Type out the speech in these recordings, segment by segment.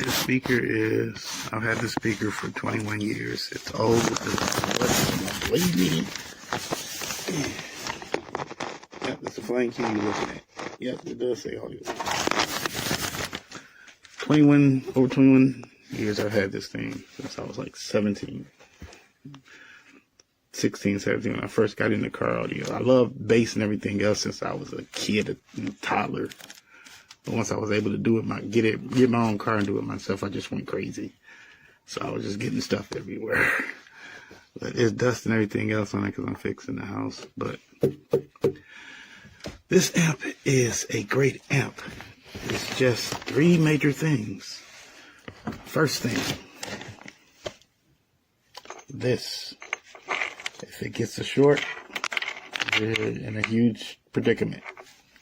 This speaker is, I've had this speaker for 21 years. It's old. Believe me. Yep, it's a flame key you're looking at. Yep, it does say audio. 21 years I've had this thing since I was like 16, 17 when I first got into car audio. I loved bass and everything else since I was a kid, a toddler. But once I was able to do it, get my own car and do it myself, I just went crazy. So I was just getting stuff everywhere. But it's dust and everything else on it because I'm fixing the house. But this amp is a great amp. It's just three major things. First thing, this. If it gets a short, you're in a huge predicament.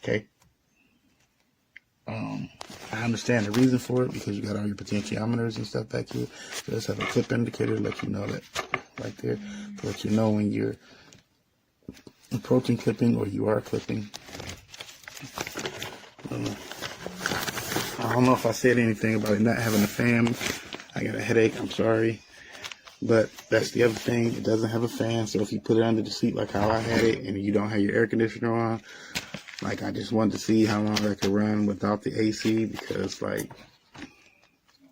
Okay? I understand the reason for it because you got all your potentiometers and stuff back here. So let's have a clip indicator to let you know that right there, to let you know when you're approaching clipping or you are clipping. I don't know if I said anything about it not having a fan. I got a headache, I'm sorry. But that's the other thing, it doesn't have a fan, so if you put it under the seat like how I had it and you don't have your air conditioner on, like I just wanted to see how long I could run without the AC because like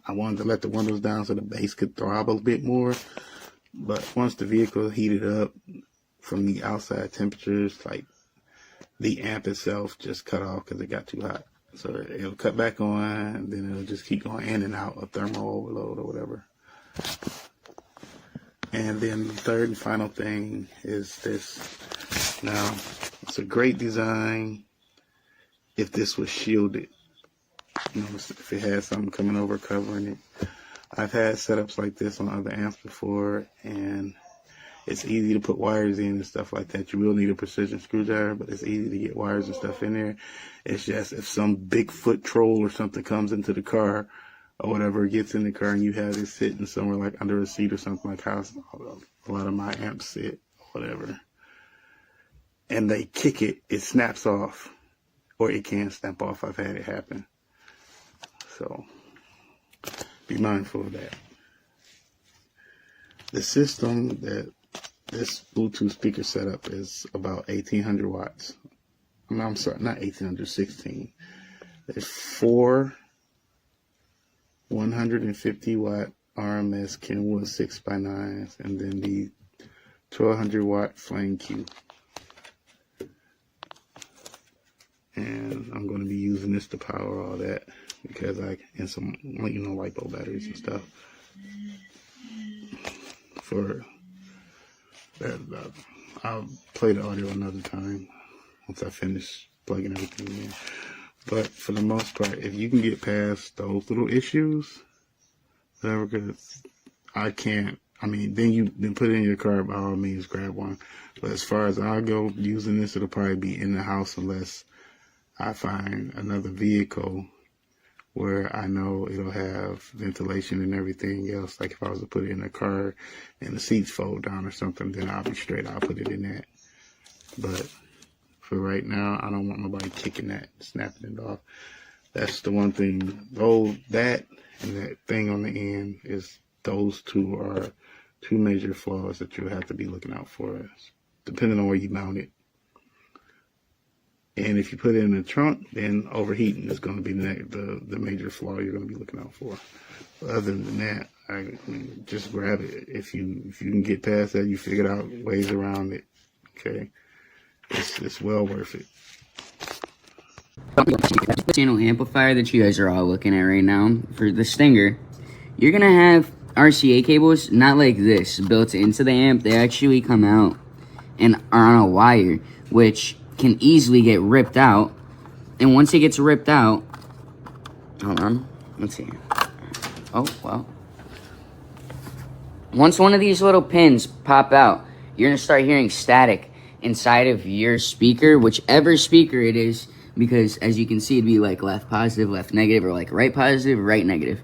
I wanted to let the windows down so the bass could throb a bit more. But once the vehicle heated up from the outside temperatures, like the amp itself just cut off because it got too hot. So it'll cut back on and then it'll just keep going in and out of thermal overload or whatever. And then the third and final thing is this. Now, it's a great design if this was shielded. You know, if it had something coming over covering it. I've had setups like this on other amps before, and it's easy to put wires in and stuff like that. You will need a precision screwdriver, but it's easy to get wires and stuff in there. It's just if some Bigfoot troll or something comes into the car or whatever, gets in the car and you have it sitting somewhere like under a seat or something like how a lot of my amps sit, whatever, and they kick it, it snaps off, or it can snap off. I've had it happen. So be mindful of that. The system that this Bluetooth speaker setup is about 1800 watts. I'm sorry, not 1800, 16. There's 4 150 watt RMS Kenwood 6x9s and then the 1200 watt flame Q. And I'm going to be using this to power all that because and some, you know, LiPo batteries and stuff. For that, I'll play the audio another time once I finish plugging everything in. But for the most part, if you can get past those little issues, whatever, because I can't, I mean, then put it in your car, by all means, grab one. But as far as I go, using this, it'll probably be in the house unless I find another vehicle where I know it'll have ventilation and everything else. Like if I was to put it in a car and the seats fold down or something, then I'll be straight, I'll put it in that. But for right now, I don't want nobody kicking that, snapping it off. That's the one thing. That and that thing on the end is, those two are two major flaws that you have to be looking out for, depending on where you mount it. And if you put it in the trunk, then overheating is going to be the major flaw you're going to be looking out for. But other than that, I mean, just grab it. If you can get past that, you figure out ways around it. Okay. It's well worth it. The channel amplifier that you guys are all looking at right now for the Stinger, you're gonna have RCA cables, not like this, built into the amp. They actually come out and are on a wire, which can easily get ripped out. And once it gets ripped out, hold on, let's see. Oh, well. Once one of these little pins pop out, you're gonna start hearing static inside of your speaker, whichever speaker it is, because as you can see, it'd be like left positive, left negative, or like right positive, right negative.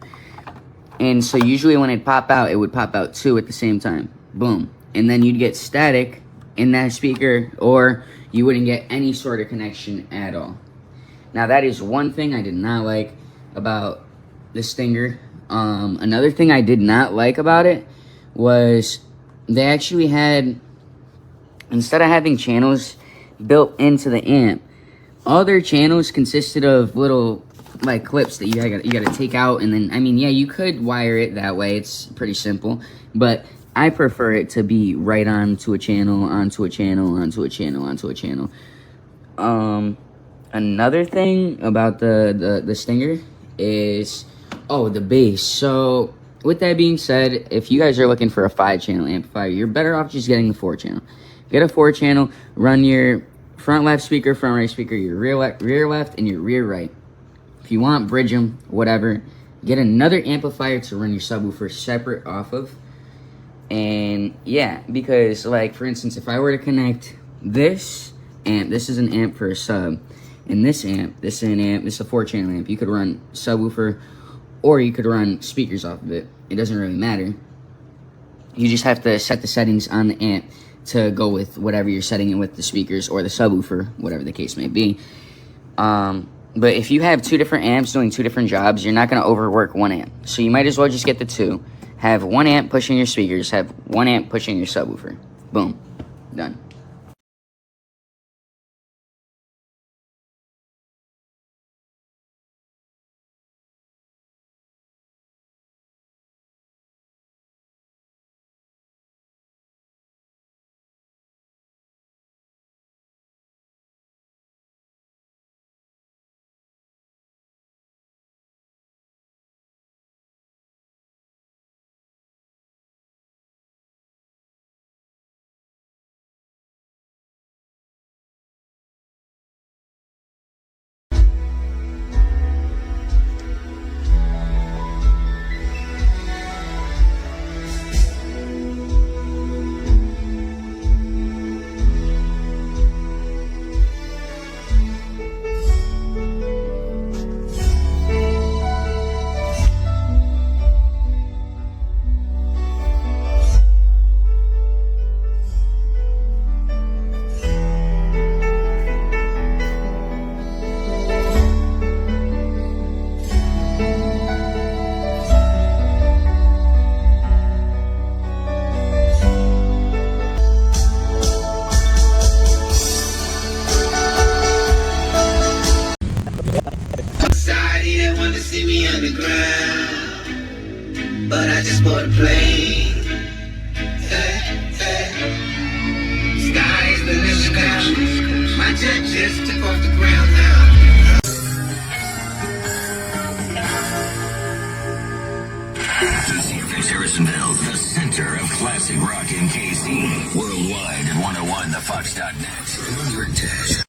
And so usually when it'd pop out, it would pop out two at the same time. Boom. And then you'd get static in that speaker, or you wouldn't get any sort of connection at all. Now that is one thing I did not like about the Stinger. Another thing I did not like about it was they actually had, instead of having channels built into the amp, all their channels consisted of little like clips that you gotta take out, and then, I mean, yeah, you could wire it that way. It's pretty simple, but I prefer it to be right onto a channel, onto a channel, onto a channel, onto a channel. Another thing about the Stinger is, oh, the bass. So with that being said, if you guys are looking for a 5-channel amplifier, you're better off just getting the 4-channel. Get a 4-channel, run your front left speaker, front right speaker, your rear left, and your rear right. If you want, bridge them, whatever. Get another amplifier to run your subwoofer separate off of. And yeah, because like, for instance, if I were to connect this amp, this is an amp for a sub, and this amp, this is an amp, this is a 4-channel amp. You could run subwoofer, or you could run speakers off of it. It doesn't really matter. You just have to set the settings on the amp to go with whatever you're setting it with, the speakers or the subwoofer, whatever the case may be. But if you have 2 different amps doing 2 different jobs, you're not going to overwork 1 amp. So you might as well just get the 2. Have 1 amp pushing your speakers, have 1 amp pushing your subwoofer. Boom. Done. See me underground, but I just bought a plane. Sky's the limit now. My jet just took off the ground now. KC Harrisonville, the center of classic rock in KC. Worldwide at 101thefox.net.